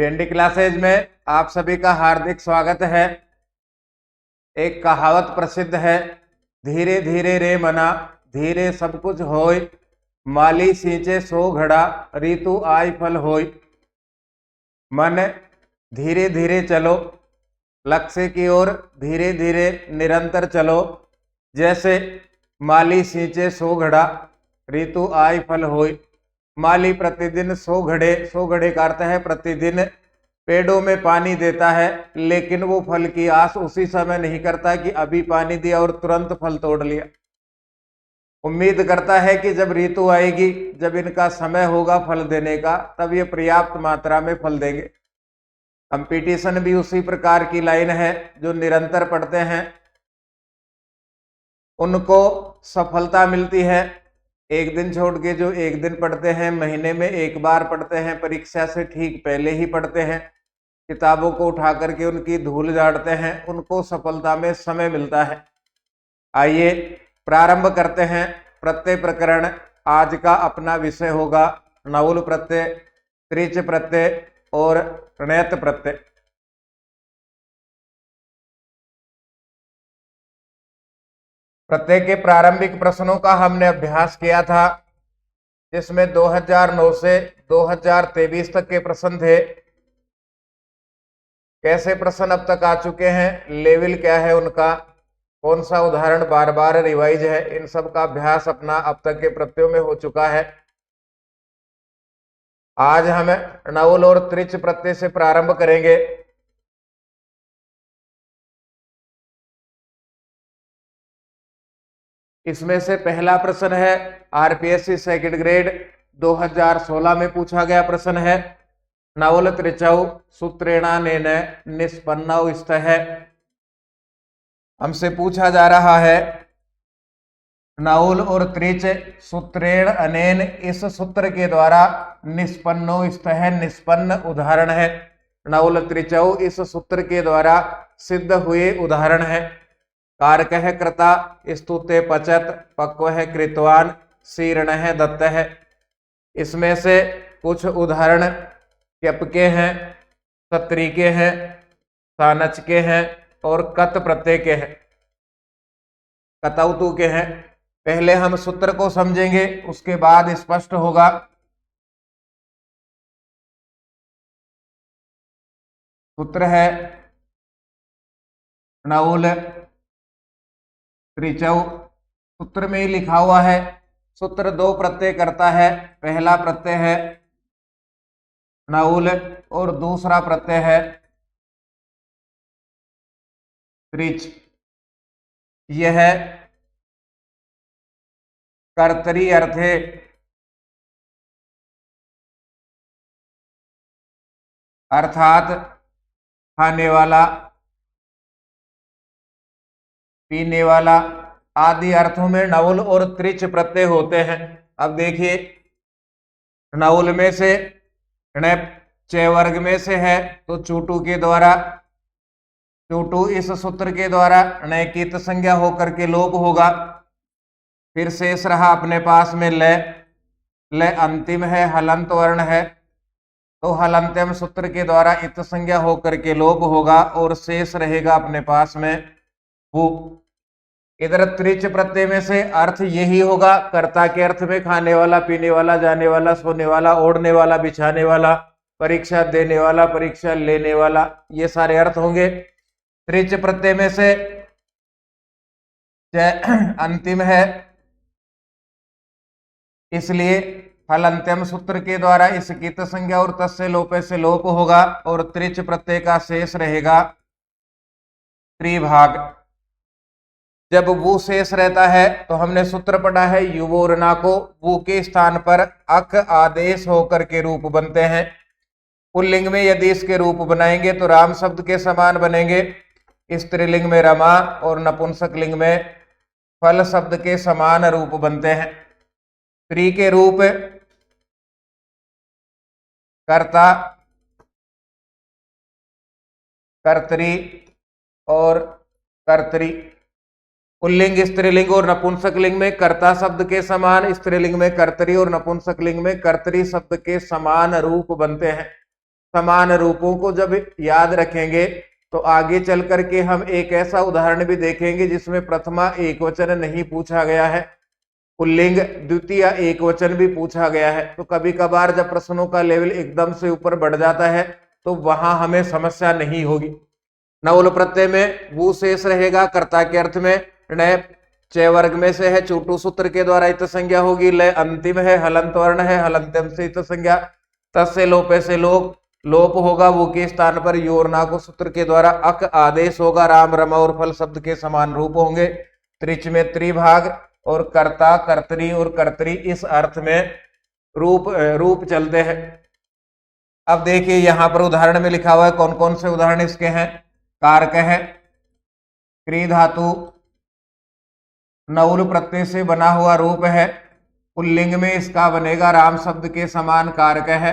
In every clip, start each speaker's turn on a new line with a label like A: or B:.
A: PND classes में आप सभी का हार्दिक स्वागत है। एक कहावत प्रसिद्ध है, धीरे धीरे रे मना धीरे सब कुछ होय, माली सींचे सो घड़ा ऋतु आय फल होय। मन धीरे धीरे चलो, लक्ष्य की ओर धीरे धीरे निरंतर चलो। जैसे माली सींचे सो घड़ा ऋतु आय फल होय। माली प्रतिदिन 100 घड़े का अर्थ है प्रतिदिन पेड़ों में पानी देता है, लेकिन वो फल की आस उसी समय नहीं करता कि अभी पानी दिया और तुरंत फल तोड़ लिया। उम्मीद करता है कि जब ऋतु आएगी, जब इनका समय होगा फल देने का, तब ये पर्याप्त मात्रा में फल देंगे। कंपटीशन भी उसी प्रकार की लाइन है। जो निरंतर पढ़ते हैं उनको सफलता मिलती है। एक दिन छोड़ के जो एक दिन पढ़ते हैं, महीने में एक बार पढ़ते हैं, परीक्षा से ठीक पहले ही पढ़ते हैं, किताबों को उठा करके उनकी धूल झाड़ते हैं, उनको सफलता में समय मिलता है। आइए प्रारंभ करते हैं। प्रत्यय प्रकरण आज का अपना विषय होगा नवुल प्रत्यय, त्रिच प्रत्यय और णैत प्रत्यय। प्रत्यय के प्रारंभिक प्रश्नों का हमने अभ्यास किया था, जिसमें 2009 से 2023 तक के प्रश्न थे। कैसे प्रश्न अब तक आ चुके हैं, लेवल क्या है उनका, कौन सा उदाहरण बार बार रिवाइज है, इन सब का अभ्यास अपना अब तक के प्रत्ययों में हो चुका है। आज हम नवुल और त्रिच प्रत्यय से प्रारंभ करेंगे। इसमें से पहला प्रश्न है आरपीएससी सेकंड ग्रेड 2016 में पूछा गया प्रश्न है। नवुल त्रिचौ सूत्रेणानेन निष्पन्नौ स्तः। हमसे पूछा जा रहा है नवुल और त्रिच सूत्रेण अनेन, इस सूत्र के द्वारा निष्पन्नो स्तः निष्पन्न उदाहरण है। नवुल त्रिचौ इस सूत्र के द्वारा सिद्ध हुए उदाहरण है। कारक है कृता, स्तुते पचत, पक्व है कृतवान, शीर्ण है दत्त है। इसमें से कुछ उदाहरण क्यप के हैं, सत्री के हैं, सानच के हैं और कत प्रत्यय के हैं, कतौतु के हैं। पहले हम सूत्र को समझेंगे, उसके बाद स्पष्ट होगा। सूत्र है नवुल त्रिचौ, सूत्र में ही लिखा हुआ है। सूत्र दो प्रत्यय करता है। पहला प्रत्यय है नवुल और दूसरा प्रत्यय है त्रिच। यह कर्तरी अर्थे, अर्थात खाने वाला, पीने वाला आदि अर्थों में नवुल और त्रिच प्रत्यय होते हैं। अब देखिए, नवुल में से च वर्ग में से है तो चूटू के द्वारा, चूटू इस सूत्र के द्वारा ण की संज्ञा होकर के लोप होगा। फिर शेष रहा अपने पास में ल अंतिम है, हलंत वर्ण है, तो हलंत्यम सूत्र के द्वारा इत संज्ञा होकर के लोप होगा और शेष रहेगा अपने पास में वो। इधर त्रिच प्रत्यय में से अर्थ यही होगा, कर्ता के अर्थ में खाने वाला, पीने वाला, जाने वाला, सोने वाला, ओढ़ने वाला, बिछाने वाला, परीक्षा देने वाला, परीक्षा लेने वाला, ये सारे अर्थ होंगे। त्रिच प्रत्यय में से अंतिम है, इसलिए हलंत्यम सूत्र के द्वारा इस कित संज्ञा और तस्य लोपे से लोप होगा और त्रिच प्रत्यय का शेष रहेगा त्रिभाग। जब वो शेष रहता है तो हमने सूत्र पढ़ा है युवोरना को, वो के स्थान पर अक आदेश होकर के रूप बनते हैं। पुल्लिंग में यदि इसके रूप बनाएंगे तो राम शब्द के समान बनेंगे, स्त्रीलिंग में रमा और नपुंसक लिंग में फल शब्द के समान रूप बनते हैं। स्त्री के रूप कर्ता, कर्तरी और कर्तरी। पुल्लिंग, स्त्रीलिंग और नपुंसक लिंग में कर्ता शब्द के समान, स्त्रीलिंग में कर्तरी और नपुंसक लिंग में कर्तरी शब्द के समान रूप बनते हैं। समान रूपों को जब याद रखेंगे तो आगे चल करके हम एक ऐसा उदाहरण भी देखेंगे जिसमें प्रथमा एकवचन नहीं पूछा गया है, पुल्लिंग द्वितीय एकवचन भी पूछा गया है। तो कभी कभार जब प्रश्नों का लेवल एकदम से ऊपर बढ़ जाता है तो वहां हमें समस्या नहीं होगी। नवल प्रत्यय में वो शेष रहेगा कर्ता के अर्थ में, ण च वर्ग में से है, चूटू सूत्र के द्वारा इत संज्ञा होगी, लय अंतिम है, हलंत वर्ण है, हलंतम से इत संज्ञा, तस्य लोपे से लोप होगा, वो के स्थान पर योरना को सूत्र के द्वारा अक आदेश होगा, राम रमा और फल शब्द के समान रूप होंगे, त्रिच में त्रिभाग और कर्ता कर्तरी और कर्तरी इस अर्थ में रूप चलते हैं। अब देखिए यहां पर उदाहरण में लिखा हुआ है, कौन कौन से उदाहरण इसके हैं। कारक है, क्री धातु नौल प्रत्यय से बना हुआ रूप है, पुल्लिंग में इसका बनेगा राम शब्द के समान कारक है।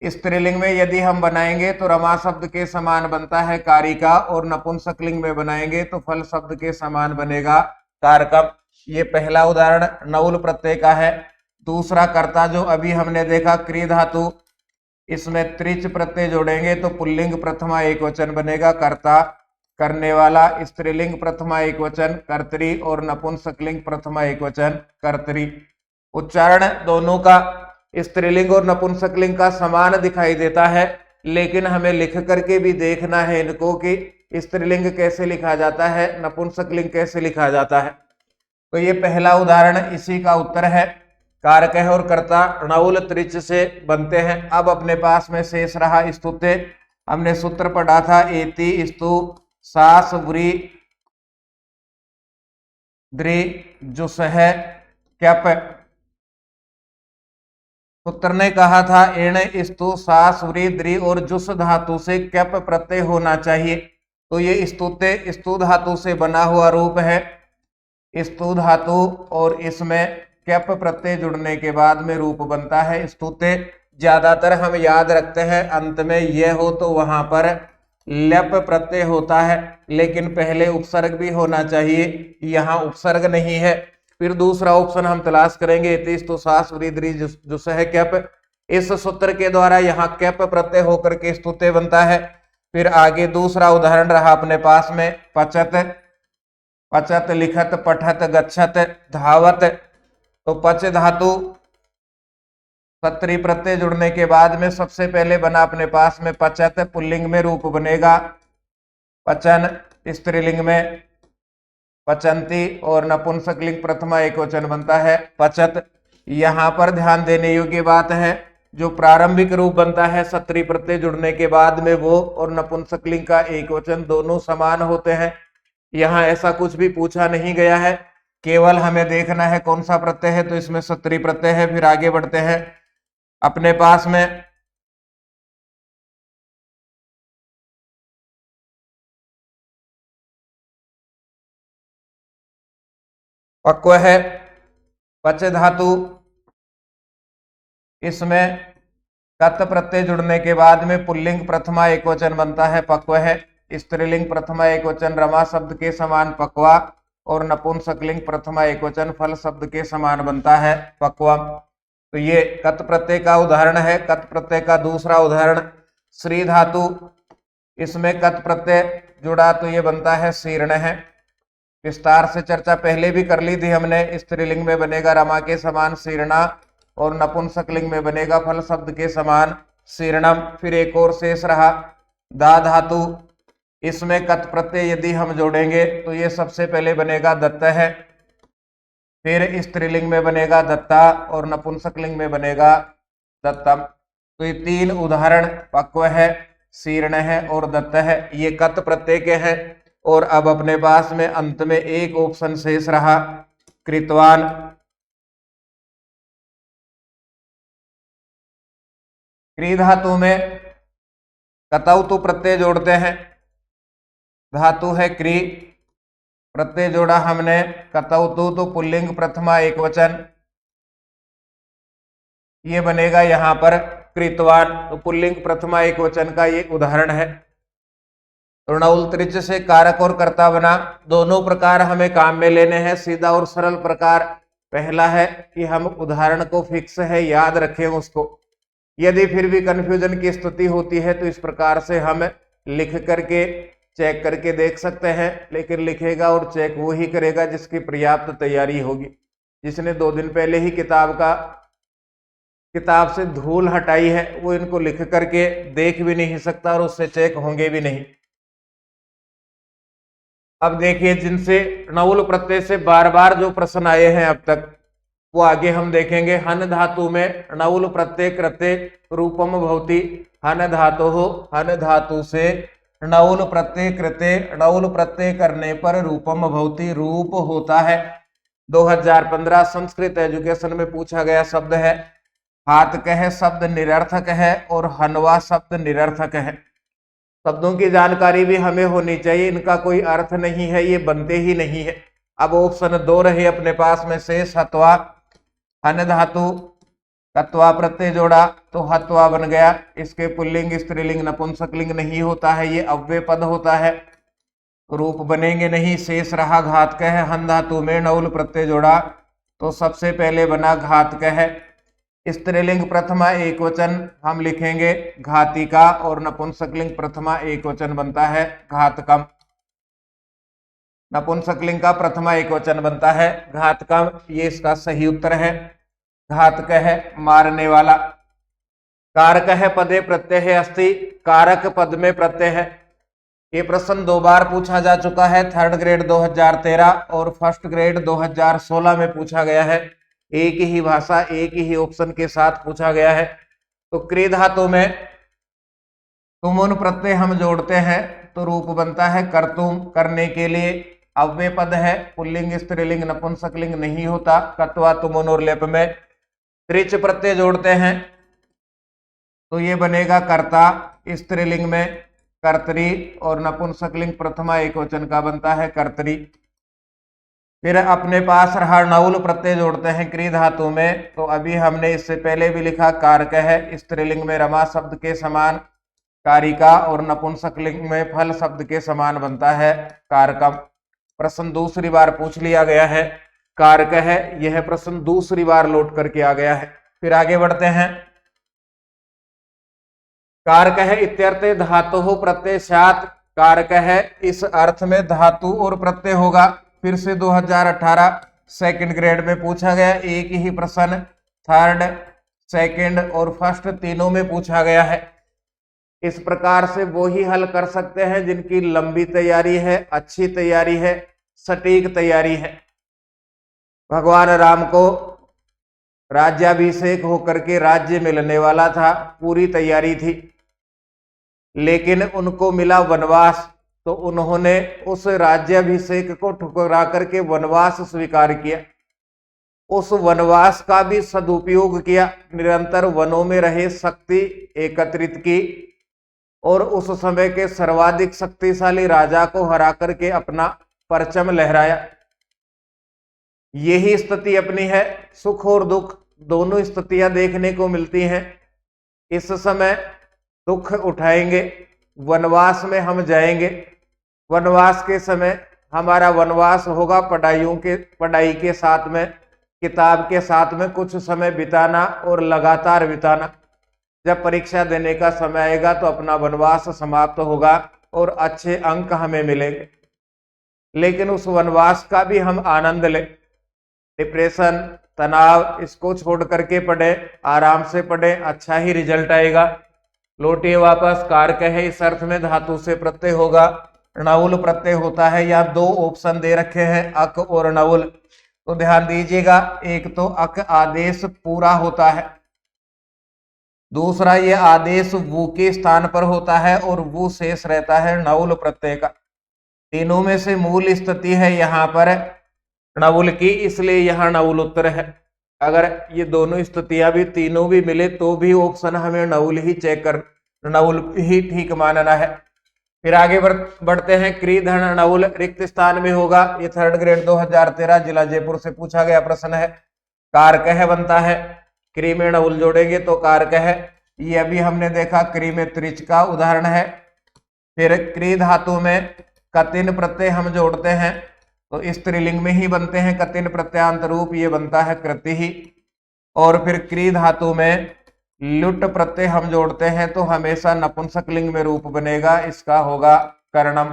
A: स्त्रीलिंग में यदि हम बनाएंगे तो रमा शब्द के समान बनता है कारिका, और नपुंसकलिंग में बनाएंगे तो फल शब्द के समान बनेगा कारकम। ये पहला उदाहरण नौल प्रत्यय का है। दूसरा कर्ता जो अभी हमने देखा क्री धातु, इसमें त्रिच प्रत्यय जोड़ेंगे तो पुल्लिंग प्रथमा एकवचन बनेगा कर्ता, करने वाला, स्त्रीलिंग प्रथमा एकवचन कर्तरी और नपुंसकलिंग प्रथमा एकवचन कर्तरी। उच्चारण दोनों का स्त्रीलिंग और नपुंसकलिंग का समान दिखाई देता है, लेकिन हमें लिख करके भी देखना है इनको कि स्त्रीलिंग कैसे लिखा जाता है, नपुंसकलिंग कैसे लिखा जाता है। तो ये पहला उदाहरण इसी का उत्तर है। कारक है और कर्ता णौल त्रिच से बनते हैं। अब अपने पास में शेष रहा स्तुत्य। हमने सूत्र पढ़ा था एति स्तु सास व्री द्रि जुस है क्यप। सूत्र ने कहा था एण स्तु सास व्री द्रि और जुस धातु से क्यप प्रत्यय होना चाहिए। तो ये स्तुत्य स्तु धातु से बना हुआ रूप है, स्तु धातु, और इसमें कैप प्रत्यय जुड़ने के बाद में रूप बनता है स्तुत्य। ज्यादातर हम याद रखते हैं अंत में यह हो तो वहां पर लप प्रत्यय होता है, लेकिन पहले उपसर्ग भी होना चाहिए, यहाँ उपसर्ग नहीं है। फिर दूसरा ऑप्शन हम तलाश करेंगे तो सास वृद्धि जुस है कैप। इस सूत्र के द्वारा यहाँ कैप प्रत्यय होकर के स्तुत्य बनता है। फिर आगे दूसरा उदाहरण रहा अपने पास में पचत, पचत लिखत पठत गच्छत धावत। तो पच धातु सत्री प्रत्यय जुड़ने के बाद में सबसे पहले बना अपने पास में पचत, पुल्लिंग में रूप बनेगा पचन, स्त्रीलिंग में पचंती और नपुंसकलिंग प्रथमा एकवचन बनता है पचत। यहाँ पर ध्यान देने योग्य बात है, जो प्रारंभिक रूप बनता है सत्री प्रत्यय जुड़ने के बाद में वो और नपुंसकलिंग का एकवचन दोनों समान होते हैं। यहाँ ऐसा कुछ भी पूछा नहीं गया है, केवल हमें देखना है कौन सा प्रत्यय है, तो इसमें सत्री प्रत्यय है। फिर आगे बढ़ते हैं अपने पास में पक्व है, पच धातु, इसमें कत प्रत्यय जुड़ने के बाद में पुल्लिंग प्रथमा एकवचन बनता है पक्व है, स्त्रीलिंग प्रथमा एकवचन रमा शब्द के समान पक्वा, और नपुंसकलिंग प्रथमा एकवचन फल शब्द के समान बनता है पक्वम। तो ये कत प्रत्यय का उदाहरण है। कत प्रत्यय का दूसरा उदाहरण श्री धातु, इसमें कत प्रत्यय जुड़ा तो ये बनता है शीर्ण है। विस्तार से चर्चा पहले भी कर ली थी हमने। स्त्रीलिंग में बनेगा रमा के समान शीर्णा और नपुंसकलिंग में बनेगा फल शब्द के समान शीर्णम। फिर एक और शेष रहा दा धातु, इसमें कत प्रत्यय यदि हम जोड़ेंगे तो ये सबसे पहले बनेगा दत्त है, फिर स्त्रीलिंग में बनेगा दत्ता और नपुंसकलिंग में बनेगा दत्तम। तो ये तीन उदाहरण पक्व है, शीर्ण है और दत्त है, ये कत प्रत्यय के हैं। और अब अपने पास में अंत में एक ऑप्शन शेष रहा कृतवान। क्री धातु में कतौतु प्रत्यय जोड़ते हैं, धातु है क्री, प्रत्यय जोड़ा हमने कतौतु तो पुल्लिंग प्रथमा एकवचन, ये बनेगा यहाँ पर कृतवान। तो पुल्लिंग प्रथमा एकवचन का ये उदाहरण है। ऋणौल त्रिच से कारक और कर्ता बना। दोनों प्रकार हमें काम में लेने हैं, सीधा और सरल प्रकार। पहला है कि हम उदाहरण को फिक्स है याद रखें उसको, यदि फिर भी कंफ्यूजन की स्थिति होती है तो इस प्रकार से हम लिख करके चेक करके देख सकते हैं, लेकिन लिखेगा और चेक वो ही करेगा जिसकी पर्याप्त तैयारी होगी। जिसने 2 दिन पहले ही किताब से धूल हटाई है वो इनको लिख करके देख भी नहीं सकता और उससे चेक होंगे भी नहीं। अब देखिए, जिनसे णउल प्रत्यय से बार बार जो प्रश्न आए हैं अब तक वो आगे हम देखेंगे। हन धातु में णउल प्रत्यय कृते रूपम भवति। हन धातु से णउल प्रत्यय कृते, णउल प्रत्यय करने पर रूपम भवति, रूप होता है। 2015 संस्कृत एजुकेशन में पूछा गया शब्द है। हाथ कह शब्द निरर्थक है और हनवा शब्द निरर्थक है। शब्दों की जानकारी भी हमें होनी चाहिए, इनका कोई अर्थ नहीं है, ये बनते ही नहीं है। अब ऑप्शन 2 रहे अपने पास में शेष हत्वा। हन धातु कत्वा प्रत्यय जोड़ा तो हत्वा बन गया। इसके पुल्लिंग स्त्रीलिंग नपुंसकलिंग नहीं होता है, ये अव्यय पद होता है, रूप बनेंगे नहीं। शेष रहा घात कह। हन धातु में णउल प्रत्यय जोड़ा तो सबसे पहले बना घात कह। स्त्रीलिंग प्रथमा एक वचन हम लिखेंगे घातिका और नपुंसकलिंग प्रथमा एक वचन बनता है घातकम। नपुंसकलिंग का प्रथमा एक वचन बनता है घातकम, ये इसका सही उत्तर है। घातक है मारने वाला। कारक है पदे प्रत्यय है अस्ति, कारक पद में प्रत्यय है। ये प्रश्न 2 बार पूछा जा चुका है, 3rd ग्रेड 2013 और 1st ग्रेड 2016 में पूछा गया है। एक ही भाषा एक ही ऑप्शन के साथ पूछा गया है। तो क्री धातु में तुमुन प्रत्यय हम जोड़ते हैं तो रूप बनता है कर्तुम, करने के लिए। अव्यय पद है, पुल्लिंग स्त्रीलिंग नपुंसकलिंग नहीं होता। कत्वा तुमुन और लेप में त्रिच प्रत्यय जोड़ते हैं तो ये बनेगा कर्ता, स्त्रीलिंग में कर्तरी और नपुंसकलिंग प्रथमा एक वचन का बनता है कर्तरी। फिर अपने पास रहा णउल प्रत्यय जोड़ते हैं क्री धातु में, तो अभी हमने इससे पहले भी लिखा कारक है। स्त्रीलिंग में रमा शब्द के समान कारिका और नपुंसकलिंग में फल शब्द के समान बनता है कारकम। प्रश्न दूसरी बार पूछ लिया गया है, कारक है, यह प्रश्न दूसरी बार लौट करके आ गया है। फिर आगे बढ़ते हैं। कारक है इत्यर्थे धातु प्रत्यय स्यात्, कारक है इस अर्थ में धातु और प्रत्यय होगा। फिर से 2018 2nd ग्रेड में पूछा गया एक ही प्रश्न, 3rd, 2nd और 1st तीनों में पूछा गया है। इस प्रकार से वो ही हल कर सकते हैं जिनकी लंबी तैयारी है, अच्छी तैयारी है, सटीक तैयारी है। भगवान राम को राज्याभिषेक होकर के राज्य मिलने वाला था, पूरी तैयारी थी, लेकिन उनको मिला वनवास, तो उन्होंने उस राज्याभिषेक को ठुकरा करके वनवास स्वीकार किया। उस वनवास का भी सदुपयोग किया, निरंतर वनों में रहे, शक्ति एकत्रित की और उस समय के सर्वाधिक शक्तिशाली राजा को हरा करके अपना परचम लहराया। यही स्थिति अपनी है, सुख और दुख दोनों स्थितियां देखने को मिलती हैं। इस समय दुख उठाएंगे, वनवास में हम जाएंगे। वनवास के समय हमारा वनवास होगा पढ़ाई के साथ में, किताब के साथ में कुछ समय बिताना और लगातार बिताना। जब परीक्षा देने का समय आएगा तो अपना वनवास समाप्त होगा और अच्छे अंक हमें मिलेंगे। लेकिन उस वनवास का भी हम आनंद लें। डिप्रेशन, तनाव, इसको छोड़ करके पढ़े, आराम से पढ़े, अच्छा ही रिजल्ट आएगा। लौटिए वापस। कारक है इस अर्थ में धातु से प्रत्यय होगा, णउल प्रत्यय होता है। या 2 ऑप्शन दे रखे हैं, अक और णउल, तो ध्यान दीजिएगा। एक तो अक आदेश पूरा होता है, दूसरा ये आदेश वो के स्थान पर होता है और वो शेष रहता है णउल प्रत्यय का। तीनों में से मूल स्थिति है यहाँ पर णउल की, इसलिए यहाँ णउल उत्तर है। अगर ये दोनों स्थितियां भी तीनों भी मिले तो भी ऑप्शन हमें णउल ही चेक कर, णउल ही ठीक मानना है। फिर आगे बढ़ते हैं। क्री धन णउल रिक्त स्थान में होगा। ये 3rd ग्रेड 2013 जिला जयपुर से पूछा गया प्रश्न है। कारक है बनता है, क्री में णउल जोड़ेंगे तो कारक है। ये अभी हमने देखा क्री में त्रिच का उदाहरण है। फिर क्री धातु में कतिन प्रत्यय हम जोड़ते हैं तो स्त्रीलिंग में ही बनते हैं, कतिन प्रत्यांत रूप, ये बनता है कृति ही। और फिर क्री धातु में लुट प्रत्यय हम जोड़ते हैं तो हमेशा नपुंसक लिंग में रूप बनेगा, इसका होगा कर्णम।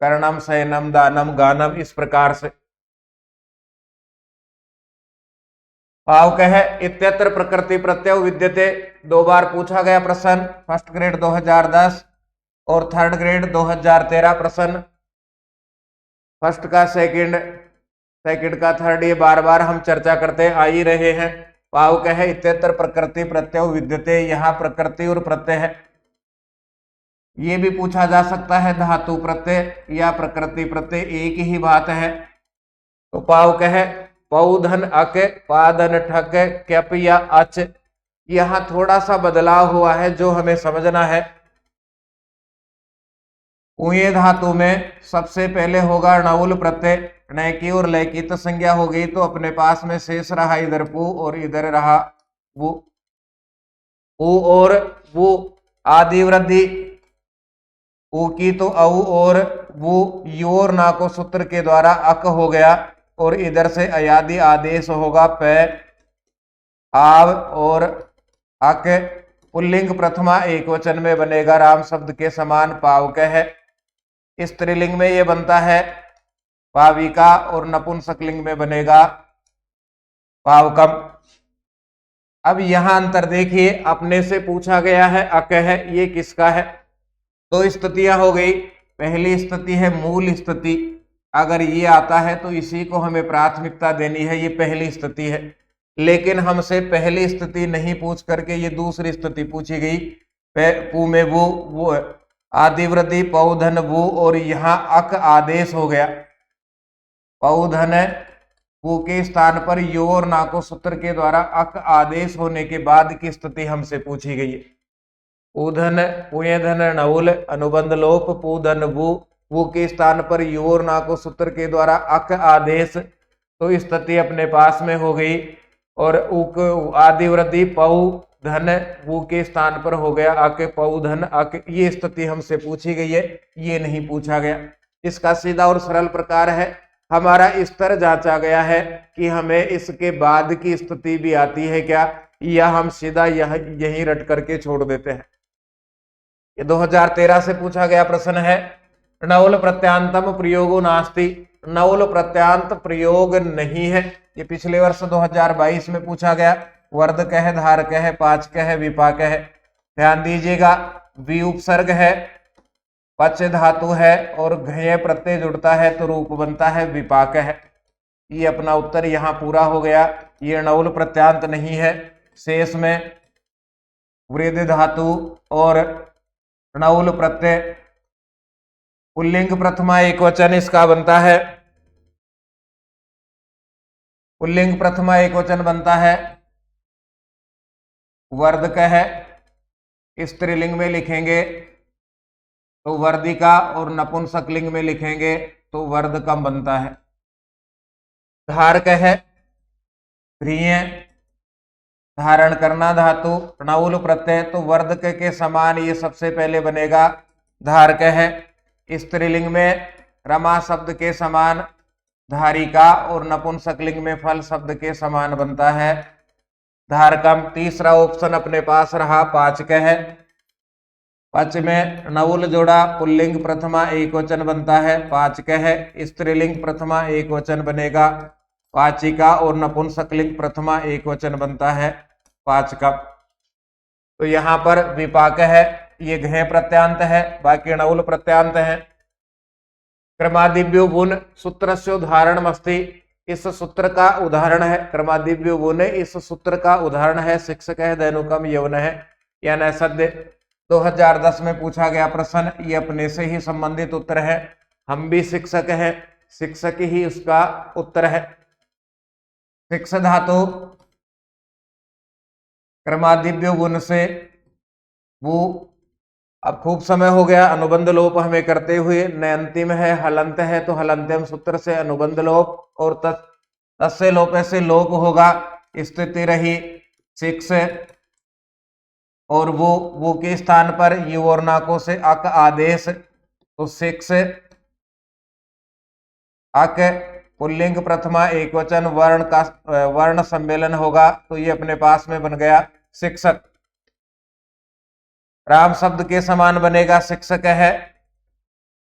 A: कर्णम, शयनम, दानम, गानम, इस प्रकार से। भाव है इत्यत्र प्रकृति प्रत्यय विद्यते। 2 बार पूछा गया प्रश्न, फर्स्ट ग्रेड 2010 और थर्ड ग्रेड 2013 प्रश्न। फर्स्ट का सेकंड, सेकंड का थर्ड, ये बार बार हम चर्चा करते आ ही रहे हैं। भाव है इत्यत्र प्रकृति प्रत्यय विद्यते, यहाँ प्रकृति और प्रत्यय है। ये भी पूछा जा सकता है धातु प्रत्यय या प्रकृति प्रत्यय, एक ही बात है। तो पाव कहे पौधन अक, पादन ठक, क्यप या अच, यहां थोड़ा सा बदलाव हुआ है जो हमें समझना है। उये धातु में सबसे पहले होगा णउल प्रत्यय, ण की और लय की तो संज्ञा हो गई, तो अपने पास में शेष रहा इधर पू और इधर रहा वो। ऊ और वो आदि वृद्धि, ऊ की तो औ और वो योर ना को सूत्र के द्वारा अक हो गया, और इधर से अयादि आदेश होगा पे आव और अक। पुल्लिंग प्रथमा एक वचन में बनेगा राम शब्द के समान पावक है। स्त्रीलिंग में ये बनता है पाविका, और नपुंसक लिंग में बनेगा पावकम। अब यहां अंतर देखिए, अपने से पूछा गया है अक है, ये किसका है? तो स्थितियां हो गई। पहली स्थिति है मूल स्थिति, अगर ये आता है तो इसी को हमें प्राथमिकता देनी है, ये पहली स्थिति है। लेकिन हमसे पहली स्थिति नहीं पूछ करके ये दूसरी स्थिति पूछी गई। पू में वो आदि वृद्धि पौधन वो, और यहाँ अक आदेश हो गया। पौधन वो के स्थान पर यो और ना को सूत्र के द्वारा अक आदेश होने के बाद की स्थिति हमसे पूछी गई है। पूधन पुयधन णउल अनुबंध लोप पूधन वो के स्थान पर योर ना को सूत्र के द्वारा अक आदेश, तो स्थिति अपने पास में हो गई। और उक आदि वृद्धि पौ धन वो के स्थान पर हो गया अक पौ धन अक, ये स्थिति हमसे पूछी गई है, ये नहीं पूछा गया। इसका सीधा और सरल प्रकार है, हमारा स्तर जांचा गया है कि हमें इसके बाद की स्थिति भी आती है क्या, या हम सीधा यही रट करके छोड़ देते हैं। ये 2013 से पूछा गया प्रश्न है। णउल प्रत्यांतम प्रयोगो नास्ति, णउल प्रत्यांत प्रयोग नहीं है। ये पिछले वर्ष 2022 में पूछा गया। वर्ध कह, धार कह, पाच कह, विपाक है। ध्यान दीजिएगा, वि उपसर्ग है, पच धातु है और घय प्रत्यय जुड़ता है तो रूप बनता है विपाक है। ये अपना उत्तर यहाँ पूरा हो गया। ये णउल प्रत्यांत नहीं है। शेष में वृद्धि धातु और णउल प्रत्यय। पुल्लिंग प्रथमा एक वचन इसका बनता है, पुल्लिंग प्रथमा एक वचन बनता है वर्धक है। स्त्रीलिंग में लिखेंगे तो वर्धिका, और नपुंसक लिंग में लिखेंगे तो वर्धकम बनता है। धारक है प्रिय, धारण करना धातु, णउल प्रत्यय, तो वर्धक के समान ये सबसे पहले बनेगा धारक है। स्त्रीलिंग में रमा शब्द के समान धारिका, और नपुंसक लिंग में फल शब्द के समान बनता है धारकम। तीसरा ऑप्शन अपने पास रहा पाचक है। पच में णउल जोड़ा, पुल्लिंग प्रथमा एक वचन बनता है पाचक है। स्त्रीलिंग प्रथमा एक वचन बनेगा पाचिका, और नपुंसक लिंग प्रथमा एक वचन बनता है पाचकम। तो यहाँ पर विपाक है, ये घय प्रत्यांत है, बाकी णउल प्रत्यांत है। क्रमादिव्यो गुण सूत्र से उदाहरण मस्ती, इस सूत्र का उदाहरण है। क्रमादिव्यो गुण इस सूत्र का उदाहरण है। शिक्षक है दैनुकम यौन है या न सद्य। 2010 में पूछा गया प्रश्न, ये अपने से ही संबंधित उत्तर है। हम भी शिक्षक हैं, शिक्षक ही उसका उत्तर है। शिक्ष धातु क्रमादिव्यो गुण से वो, अब खूब समय हो गया अनुबंध लोप हमें करते हुए। न अंतिम है हलंत है, तो हलंत्यम सूत्र से अनुबंध लोप, और तस्य लोप से लोप होगा। स्थिति रही शिक्ष, और वो के स्थान पर यू और नाको से अक आदेश, तो शिक्ष अक। पुल्लिंग प्रथमा एक वचन, वर्ण का वर्ण सम्मेलन होगा, तो ये अपने पास में बन गया शिक्षक। राम शब्द के समान बनेगा शिक्षक है।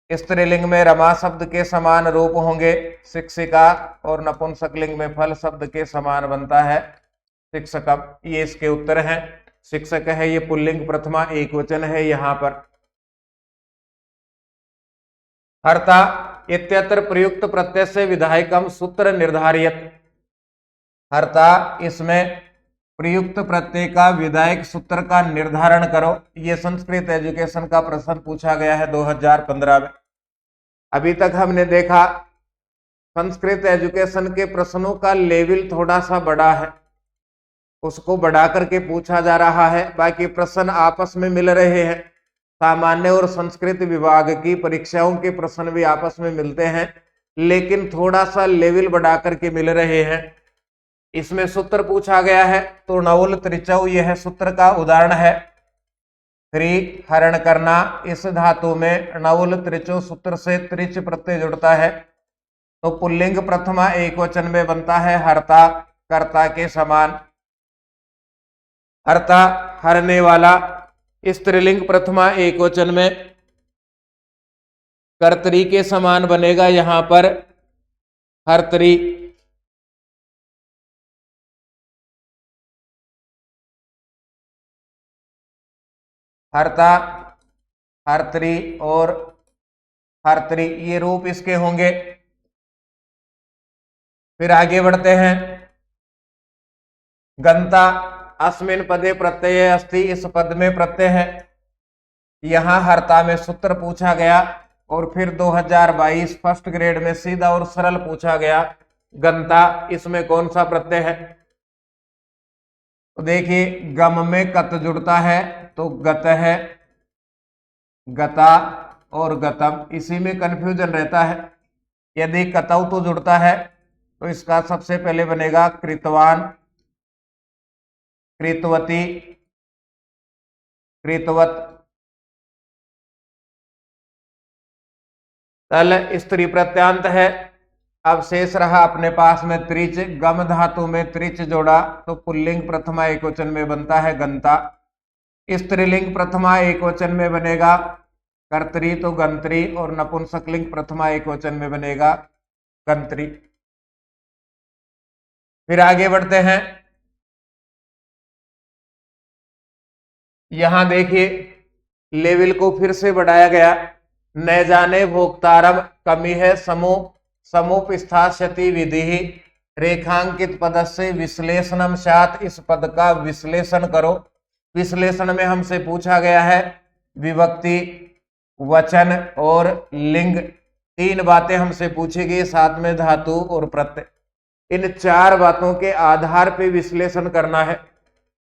A: स्त्रीलिंग में रमा शब्द के समान रूप होंगे शिक्षिका, और नपुंसकलिंग में फल शब्द के समान बनता है शिक्षकम। ये इसके उत्तर हैं। शिक्षक है ये पुल्लिंग प्रथमा एकवचन है यहाँ पर। हर्ता इत्यत्र प्रयुक्त प्रत्यय से विधायकम सूत्र निर्धारित। हर्ता इसमें प्रयुक्त प्रत्यय का विधायक सूत्र का निर्धारण करो। ये संस्कृत एजुकेशन का प्रश्न पूछा गया है 2015 में। अभी तक हमने देखा संस्कृत एजुकेशन के प्रश्नों का लेवल थोड़ा सा बड़ा है, उसको बढ़ा करके पूछा जा रहा है। बाकी प्रश्न आपस में मिल रहे हैं। सामान्य और संस्कृत विभाग की परीक्षाओं के प्रश्न भी आपस में मिलते हैं, लेकिन थोड़ा सा लेवल बढ़ा करके मिल रहे हैं। इसमें सूत्र पूछा गया है तो नवल त्रिचौ यह सूत्र का उदाहरण है। त्रि हरण करना, इस धातु में नवल त्रिचौ सूत्र से त्रिच प्रत्यय जुड़ता है तो पुल्लिंग प्रथमा एकवचन में बनता है हर्ता कर्ता के समान। हर्ता हरने वाला, स्त्रीलिंग प्रथमा एकवचन में कर्तरी के समान बनेगा यहां पर हर्तरी। हर्ता हर्तरी और हर्तरी ये रूप इसके होंगे। फिर आगे बढ़ते हैं। गंता अस्मिन पदे प्रत्यय अस्ति, इस पद में प्रत्यय है। यहां हर्ता में सूत्र पूछा गया और फिर 2022 फर्स्ट ग्रेड में सीधा और सरल पूछा गया गंता, इसमें कौन सा प्रत्यय है। तो देखिए गम में कत जुड़ता है तो गत है, गता और गतम, इसी में कंफ्यूजन रहता है। यदि कतौ तो जुड़ता है तो इसका सबसे पहले बनेगा कृतवान, कृतवती, कृतवत। तल स्त्री प्रत्यांत है। अब शेष रहा अपने पास में त्रिच। गम धातु में त्रिच जोड़ा तो पुल्लिंग प्रथमा एकवचन में बनता है गंता। स्त्रीलिंग प्रथमा एकवचन में बनेगा कर्तरी तो गंत्री, और नपुंसकलिंग प्रथमा एकवचन में बनेगा गंत्री। फिर आगे बढ़ते हैं। यहां देखिए लेवल को फिर से बढ़ाया गया। न जाने भोक्तारम कमी है समुपस्थास्यति विधि रेखांकित पद से विश्लेषणम स्यात्, इस पद का विश्लेषण करो। विश्लेषण में हमसे पूछा गया है विभक्ति, वचन और लिंग, तीन बातें हमसे पूछी गई, साथ में धातु और प्रत्यय। इन चार बातों के आधार पे विश्लेषण करना है।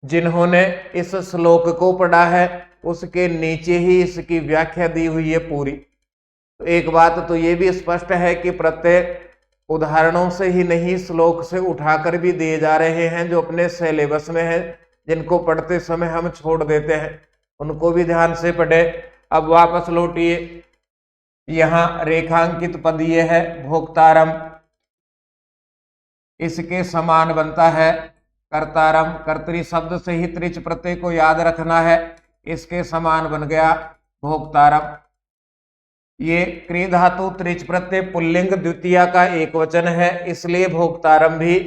A: जिन्होंने इस श्लोक को पढ़ा है उसके नीचे ही इसकी व्याख्या दी हुई है पूरी। तो एक बात तो ये भी स्पष्ट है कि प्रत्यय उदाहरणों से ही नहीं श्लोक से उठाकर भी दिए जा रहे हैं, जो अपने सिलेबस में है, जिनको पढ़ते समय हम छोड़ देते हैं, उनको भी ध्यान से पढ़े। अब वापस लौटिए। यहाँ रेखांकित पद ये है भोक्तारम, इसके समान बनता है कर्तारम। कर्तरी शब्द से ही त्रिच प्रत्यय को याद रखना है, इसके समान बन गया भोक्तारम। ये क्री धातु त्रिच प्रत्यय पुल्लिंग द्वितीया का एकवचन है, इसलिए भोक्तारम भी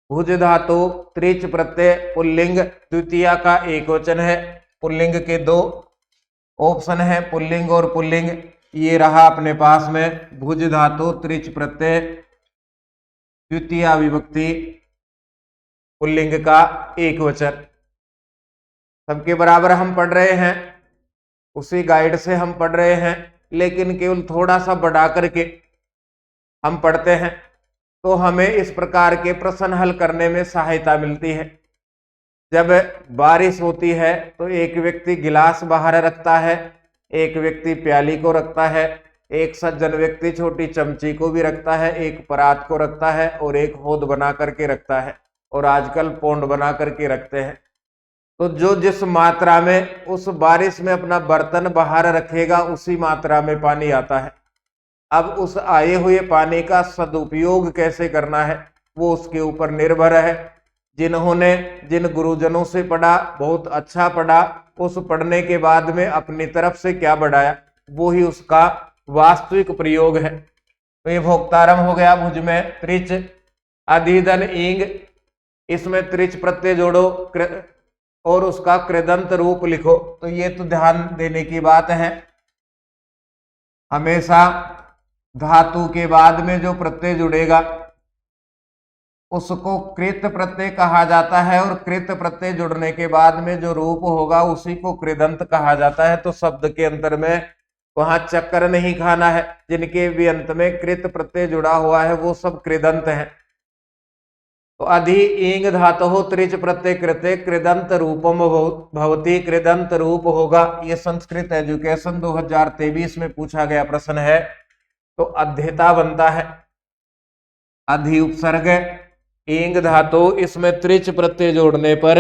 A: भुज धातु त्रिच प्रत्यय पुल्लिंग द्वितीया का एकवचन है। पुल्लिंग के दो ऑप्शन है, पुल्लिंग और पुल्लिंग। ये रहा अपने पास में भुज धातु त्रिच प्रत्यय द्वितीया विभक्ति पुल्लिंग का एकवचन। सबके बराबर हम पढ़ रहे हैं, उसी गाइड से हम पढ़ रहे हैं, लेकिन केवल थोड़ा सा बढ़ा करके हम पढ़ते हैं तो हमें इस प्रकार के प्रश्न हल करने में सहायता मिलती है। जब बारिश होती है तो एक व्यक्ति गिलास बाहर रखता है, एक व्यक्ति प्याली को रखता है, एक सज्जन व्यक्ति छोटी चमची को भी रखता है, एक परात को रखता है और एक होद बना करके रखता है, और आजकल पोंड बना करके रखते हैं। तो जो जिस मात्रा में उस बारिश में अपना बर्तन बाहर रखेगा उसी मात्रा में पानी आता है। अब उस आए हुए पानी का सदुपयोग कैसे करना है वो उसके ऊपर निर्भर है। जिन गुरुजनों से पढ़ा बहुत अच्छा पढ़ा, उस पढ़ने के बाद में अपनी तरफ से क्या बढ़ाया, वो ही उसका वास्तविक प्रयोग है। तो ये भोक्तारम हो गया। भुज में त्रिच अधिधन ईंग, इसमें त्रिच प्रत्यय जोड़ो और उसका कृदंत रूप लिखो। तो ये तो ध्यान देने की बात है, हमेशा धातु के बाद में जो प्रत्यय जुड़ेगा उसको कृत प्रत्यय कहा जाता है, और कृत प्रत्यय जुड़ने के बाद में जो रूप होगा उसी को कृदंत कहा जाता है। तो शब्द के अंतर में वहां चक्कर नहीं खाना है, जिनके भी अंत में कृत प्रत्यय जुड़ा हुआ है वो सब कृदंत है। तो अधि ईंग धातु त्रिच प्रत्यय कृते कृदंत रूपम भवती, कृदंत रूप होगा। ये संस्कृत एजुकेशन 2023 में पूछा गया प्रश्न है। तो अध्येता बनता है, अधि उपसर्ग ईंग धातु, इसमें त्रिच प्रत्यय जोड़ने पर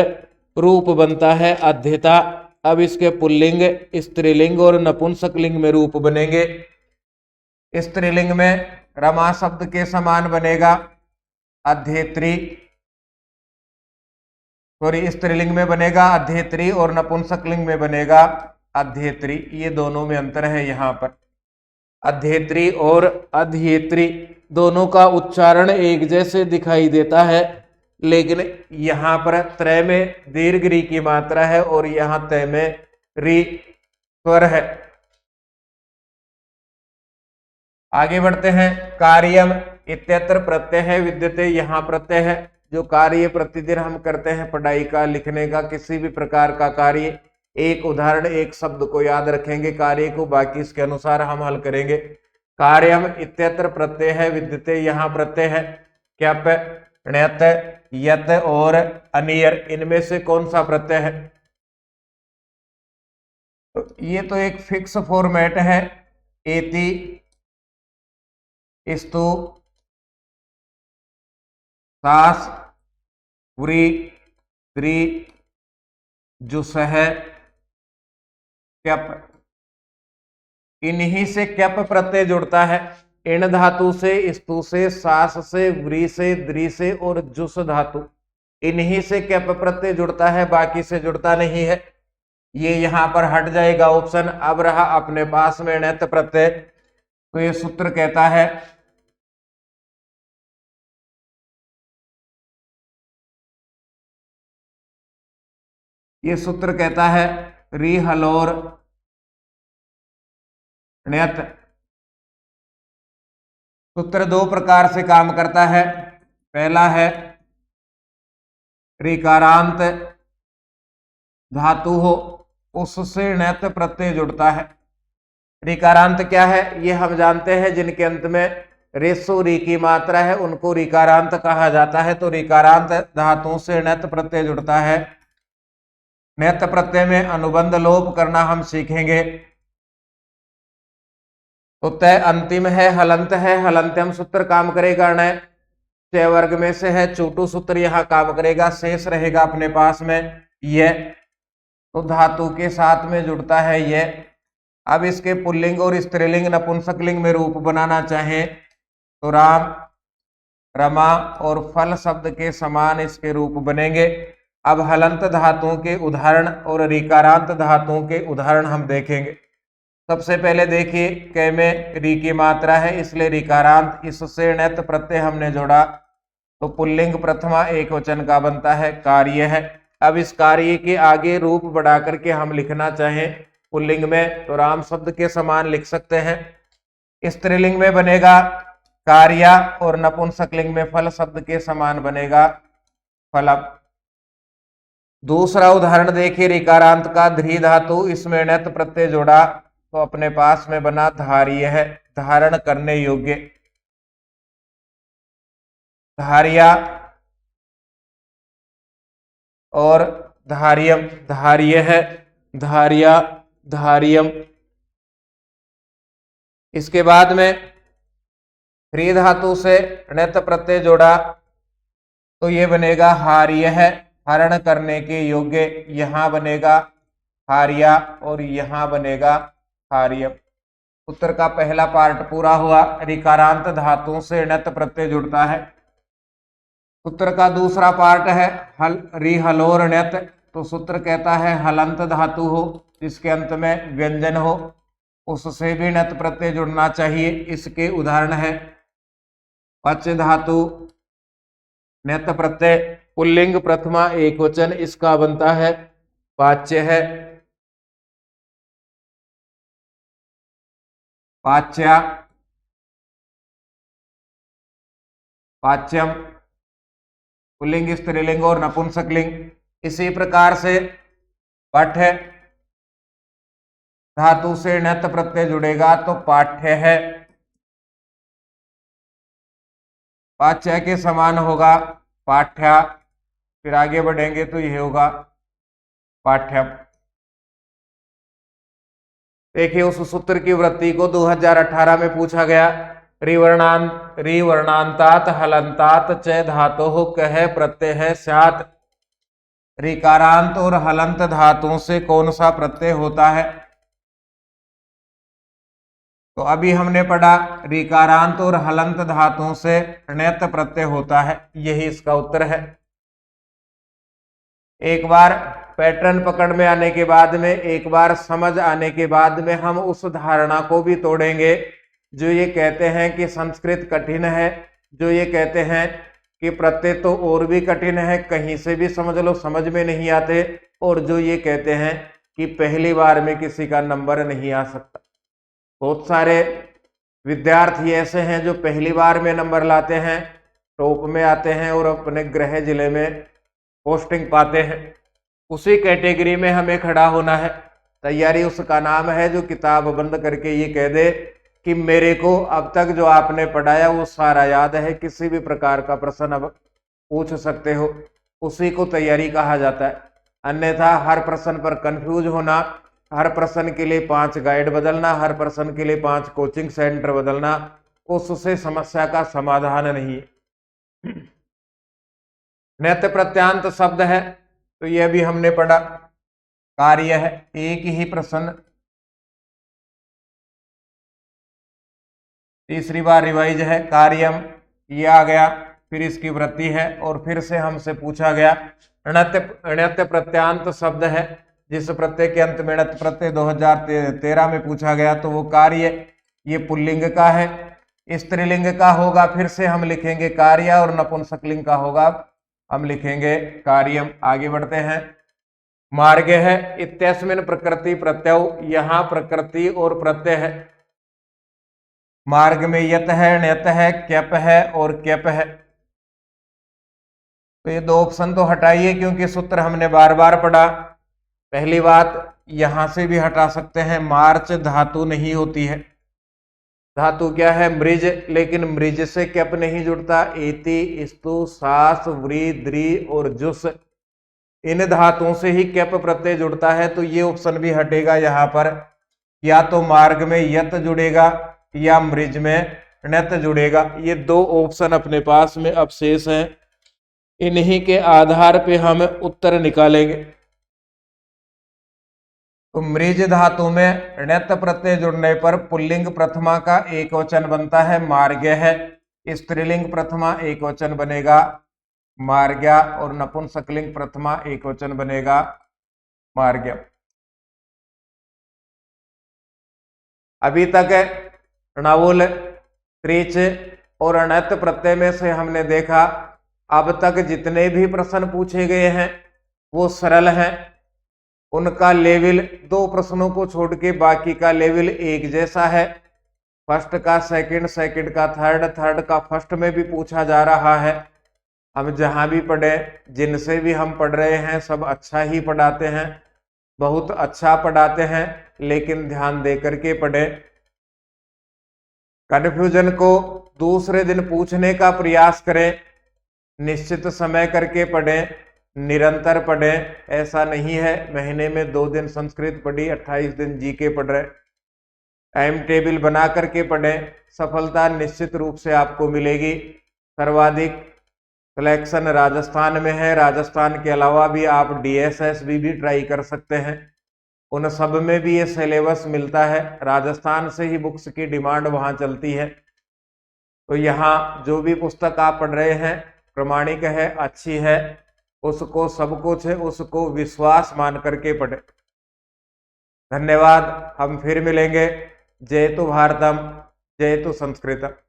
A: रूप बनता है अध्येता। अब इसके पुल्लिंग, स्त्रीलिंग और नपुंसकलिंग में रूप बनेंगे। स्त्रीलिंग में रमा शब्द के समान बनेगा अध्येत्री, सॉरी स्त्रीलिंग में बनेगा अध्येत्री और नपुंसकलिंग में बनेगा अध्येत्री। ये दोनों में अंतर है। यहाँ पर अध्येत्री और अध्येत्री दोनों का उच्चारण एक जैसे दिखाई देता है, लेकिन यहाँ पर त्रय में दीर्घ री की मात्रा है और यहाँ तय में री स्वर है। आगे बढ़ते हैं। कार्यम इत्यत्र प्रत्यय है विद्यते, यहाँ प्रत्यय है। जो कार्य प्रतिदिन हम करते हैं पढ़ाई का, लिखने का, किसी भी प्रकार का कार्य, एक उदाहरण एक शब्द को याद रखेंगे कार्य को, बाकी इसके अनुसार हम हल करेंगे। कार्यम इत्यत्र प्रत्यय है विद्यते, यहाँ प्रत्यय है क्यप, ण्यत, यत और अनियर। इनमें से कौन सा प्रत्यय है? तो ये तो एक फिक्स फॉर्मेट है, एति, स्तु, सास, व्री, द्रि, जुसह, क्यप। इन्हीं से क्यप प्रत्यय जुड़ता है। इन धातु से, स्तु से, सास से, व्री से, द्रि से और जुस धातु, इन्हीं से क्यप प्रत्यय जुड़ता है, बाकी से जुड़ता नहीं है। ये यहां पर हट जाएगा ऑप्शन। अब रहा अपने पास में णत प्रत्यय। तो ये सूत्र कहता है री हलोर ण्यत। सूत्र दो प्रकार से काम करता है। पहला है ऋकारांत धातु हो उससे ण्यत प्रत्यय जुड़ता है। ऋकारांत क्या है ये हम जानते हैं, जिनके अंत में रेसो री की मात्रा है उनको ऋकारांत कहा जाता है। तो ऋकारांत धातुओं से ण्यत प्रत्यय जुड़ता है। ण्यत प्रत्यय में अनुबंध लोप करना हम सीखेंगे। तो तय अंतिम है, हलंत है, हलंत्यम सूत्र काम करेगा न, तय वर्ग में से है, चोटू सूत्र यहाँ काम करेगा, शेष रहेगा अपने पास में ये। तो धातु के साथ में जुड़ता है ये। अब इसके पुल्लिंग और स्त्रीलिंग नपुंसकलिंग में रूप बनाना चाहें तो राम, रमा और फल शब्द के समान इसके रूप बनेंगे। अब हलंत धातुओं के उदाहरण और ऋकारांत धातुओं के उदाहरण हम देखेंगे। सबसे पहले देखिए, कै में री की मात्रा है इसलिए ऋकारांत, इससे ण्यत प्रत्यय हमने जोड़ा तो पुल्लिंग प्रथमा एक वचन का बनता है, कार्य है। अब इस कार्य के आगे रूप बढ़ा करके हम लिखना चाहें पुल्लिंग में तो राम शब्द के समान लिख सकते हैं। स्त्रीलिंग में बनेगा कार्या और नपुंसकलिंग में फल शब्द के समान बनेगा फलम। दूसरा उदाहरण देखिए ऋकारांत का, ध्री धातु, इसमें ण्यत प्रत्यय जोड़ा तो अपने पास में बना धार्य है, धारण करने योग्य। धार्या और धार्यम, धार्य है, धार्या, धार्यम। इसके बाद में ह्री धातु से ण्यत प्रत्यय जोड़ा तो ये बनेगा हार्य है, हरण करने के योग्य। यहां बनेगा हार्या और यहां बनेगा हार्यम। उत्तर का पहला पार्ट पूरा हुआ। ऋकारांत धातुओं से ण्यत प्रत्यय जुड़ता है। उत्तर का दूसरा पार्ट है हल, री हलोर ण्यत, तो सूत्र कहता है हलंत धातु हो जिसके अंत में व्यंजन हो, उससे भी णत प्रत्यय जुड़ना चाहिए। इसके उदाहरण है पच धातु, णत प्रत्यय, पुल्लिंग प्रथमा एकवचन, इसका बनता है पाच्य है, पाच्या, पाच्यम, पुल्लिंग स्त्रीलिंग और नपुंसकलिंग। इसी प्रकार से पठ धातु से णत प्रत्यय जुड़ेगा तो पाठ्य है, पाच्य के समान होगा पाठ्या, फिर आगे बढ़ेंगे तो यह होगा पाठ्यम। देखिए उस सूत्र की वृत्ति को 2018 में पूछा गया। रिवर्णांतात हलंतात च धातु कह प्रत्यय है स्यात्। ऋकारांत और हलंत धातुओं से कौन सा प्रत्यय होता है? तो अभी हमने पढ़ा ऋकारांत और हलंत धातुओं से णत प्रत्यय होता है, यही इसका उत्तर है। एक बार पैटर्न पकड़ में आने के बाद में, एक बार समझ आने के बाद में हम उस धारणा को भी तोड़ेंगे जो ये कहते हैं कि संस्कृत कठिन है, जो ये कहते हैं कि प्रत्यय तो और भी कठिन है, कहीं से भी समझ लो समझ में नहीं आते, और जो ये कहते हैं कि पहली बार में किसी का नंबर नहीं आ सकता। बहुत सारे विद्यार्थी ऐसे हैं जो पहली बार में नंबर लाते हैं, टॉप में आते हैं और अपने गृह जिले में पोस्टिंग पाते हैं। उसी कैटेगरी में हमें खड़ा होना है। तैयारी उसका नाम है जो किताब बंद करके ये कह दे कि मेरे को अब तक जो आपने पढ़ाया वो सारा याद है, किसी भी प्रकार का प्रश्न अब पूछ सकते हो, उसी को तैयारी कहा जाता है। अन्यथा हर प्रश्न पर कंफ्यूज होना, हर प्रश्न के लिए 5 गाइड बदलना, हर प्रश्न के लिए 5 कोचिंग सेंटर बदलना, उससे समस्या का समाधान नहीं है। णत प्रत्यांत शब्द है तो यह भी हमने पढ़ा, कार्य है, एक ही प्रश्न तीसरी बार रिवाइज है, कार्यम ये आ गया, फिर इसकी वृत्ति है, और फिर से हमसे पूछा गया णत प्रत्यांत शब्द है जिस प्रत्यय के अंत में णत प्रत्यय 2013 में पूछा गया, तो वो कार्य ये पुल्लिंग का है। स्त्रीलिंग का होगा फिर से हम लिखेंगे कार्य, और नपुंसकलिंग का होगा हम लिखेंगे कार्यम। आगे बढ़ते हैं। मार्ग है इत्यस्मिन् प्रकृति प्रत्यय, यहाँ प्रकृति और प्रत्यय है। मार्ग में यत है, ण्यत है, क्यप है और क्यप है। तो ये 2 ऑप्शन तो हटाइए क्योंकि सूत्र हमने बार बार पढ़ा। पहली बात यहां से भी हटा सकते हैं, मार्च धातु नहीं होती है। धातु क्या है? मृज, लेकिन मृज से क्यप नहीं जुड़ता। एति, स्तु, सास, व्री, द्री और जुस, इन धातुओं से ही क्यप प्रत्यय जुड़ता है। तो ये ऑप्शन भी हटेगा। यहाँ पर या तो मार्ग में यत जुड़ेगा या मृज में णत जुड़ेगा। ये 2 ऑप्शन अपने पास में अब शेष हैं, इन्हीं के आधार पे हम उत्तर निकालेंगे। तो मृज धातु में णत प्रत्यय जुड़ने पर पुल्लिंग प्रथमा का एकवचन बनता है, मार्ग्य है। स्त्रीलिंग प्रथमा एकवचन बनेगा मार्ग्या, और नपुंसकलिंग प्रथमा एकवचन बनेगा मार्ग्य। अभी तक णवुल, त्रिच और अणत प्रत्यय में से हमने देखा अब तक जितने भी प्रश्न पूछे गए हैं वो सरल हैं। उनका लेवल 2 प्रश्नों को छोड़ के बाकी का लेवल एक जैसा है। फर्स्ट का सेकंड, सेकंड का थर्ड, थर्ड का फर्स्ट में भी पूछा जा रहा है। हम जहां भी पढ़े, जिनसे भी हम पढ़ रहे हैं, सब अच्छा ही पढ़ाते हैं, बहुत अच्छा पढ़ाते हैं, लेकिन ध्यान दे करके पढ़े। कन्फ्यूजन को दूसरे दिन पूछने का प्रयास करें, निश्चित समय करके पढ़ें, निरंतर पढ़ें। ऐसा नहीं है महीने में 2 दिन संस्कृत पढ़ी, 28 दिन जीके पढ़ रहे। टाइम टेबल बना करके पढ़ें, सफलता निश्चित रूप से आपको मिलेगी। सर्वाधिक सिलेक्शन राजस्थान में है। राजस्थान के अलावा भी आप DSSB भी ट्राई कर सकते हैं, उन सब में भी ये सिलेबस मिलता है। राजस्थान से ही बुक्स की डिमांड वहाँ चलती है। तो यहाँ जो भी पुस्तक आप पढ़ रहे हैं प्रमाणिक है, अच्छी है, उसको सब कुछ है, उसको विश्वास मान करके पढ़े। धन्यवाद। हम फिर मिलेंगे। जय तु भारतम, जय तु संस्कृतम।